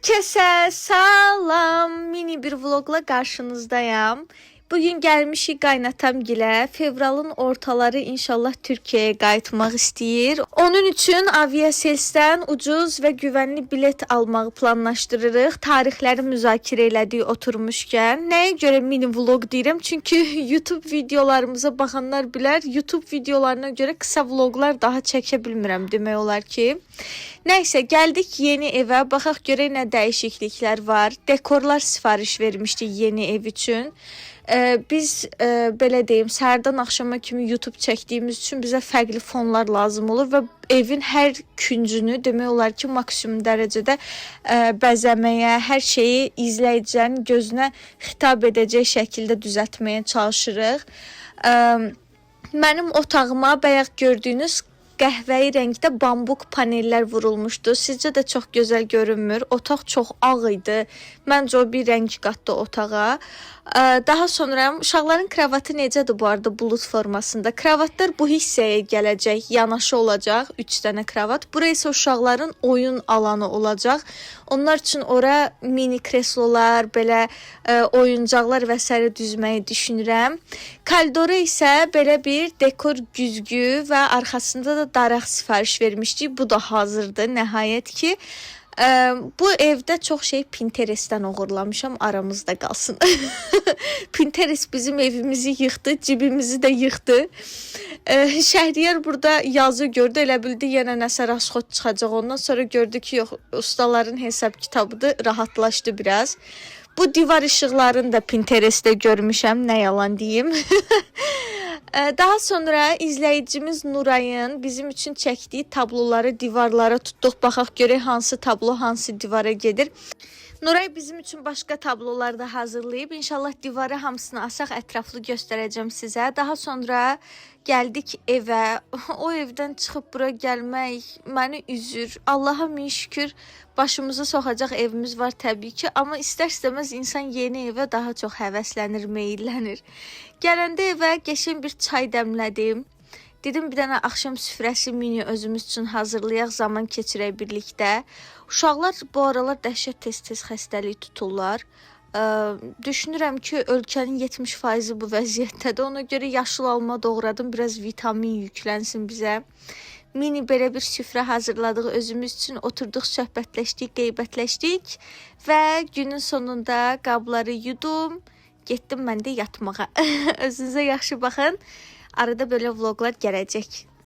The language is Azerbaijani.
Herkese salam, mini bir vlogla karşınızdayım. Bugün gelmişik qaynatamgilə. Fevralın ortaları inşallah Türkiyəyə qayıtmaq istəyir. Onun üçün Aviasels'dən ucuz və güvənli bilet almağı planlaşdırırıq. Tarixləri müzakirə elədik oturmuşkən. Nəyə görə mini vlog deyirəm? Çünki YouTube videolarımıza baxanlar bilər. YouTube videolarına görə qısa vloglar daha çəkə bilmirəm demək olar ki. Nəysə, gəldik yeni evə. Baxaq görək nə dəyişikliklər var. Dekorlar sifariş vermişdik yeni ev üçün. Biz belə deyim, səhərdən axşama kimi YouTube çəkdiyimiz üçün bizə fərqli fonlar lazım olur və evin hər küncünü demək olar ki, maksimum dərəcədə bəzəməyə, hər şeyi izləyicinin gözünə xitab edəcək şəkildə düzəltməyə çalışırıq. Mənim otağıma bayaq gördüyünüz qəhvəyi rəngdə bambuk panellər vurulmuşdu. Sizcə də çox gözəl görünmür. Otaq çox ağ idi. Məncə o bir rəng qatdı otağa. Daha sonra uşaqların kravatı necədir bu arada bulut formasında? Kravatlar bu hissəyə gələcək, yanaşı olacaq. 3 dənə kravat. Burası isə uşaqların oyun alanı olacaq. Onlar üçün ora mini kreslolar, belə oyuncaqlar və s. düzməyi düşünürəm. Koridora isə belə bir dekor güzgü və arxasında da daraq sifariş vermişdik. Bu da hazırdır nəhayət ki. Bu evdə çox şey Pinterestdən uğurlamışam, aramızda qalsın. Pinterest bizim evimizi yıxdı, cibimizi də yıxdı. Şəhriyar burada yazı gördü, elə bildi yenə nəsə rasxod çıxacaq. Ondan sonra gördü ki, yox, ustaların hesab kitabıdır, rahatlaşdı biraz. Bu divar işıqlarını da Pinterestdə görmüşəm, nə yalan deyim. Daha sonra izləyicimiz Nurayın bizim üçün çəkdiyi tabloları divarlara tutduq. Baxaq görək hansı tablo hansı divara gedir. Nuray bizim üçün başqa tablolar da hazırlayıb. İnşallah divara hamısını asaq ətraflı göstərəcəm sizə. Daha sonra gəldik evə. O evdən çıxıb bura gəlmək məni üzür. Allaha min şükür başımızı soxacaq evimiz var təbii ki. Amma istər-istəməz insan yeni evə daha çox həvəslənir, meyillənir. Gələndə evə qəşəng bir çay dəmlədim. Dedim bir dənə axşam süfrəsi mini özümüz üçün hazırlayaq, zaman keçirək birlikdə. Uşaqlar bu aralar dəhşət tez-tez xəstəlik tuturlar. Düşünürəm ki, ölkənin 70% bu vəziyyətdədir. Ona görə yaşıl alma doğradım, biraz vitamin yüklənsin bizə. Mini belə bir süfrə hazırladıq özümüz üçün. Oturduq, söhbətləşdik, qeybətləşdik və günün sonunda qabları yudum. Getdim mən də yatmağa. Özünüzə yaxşı baxın. Arada böyle vloglar gələcək.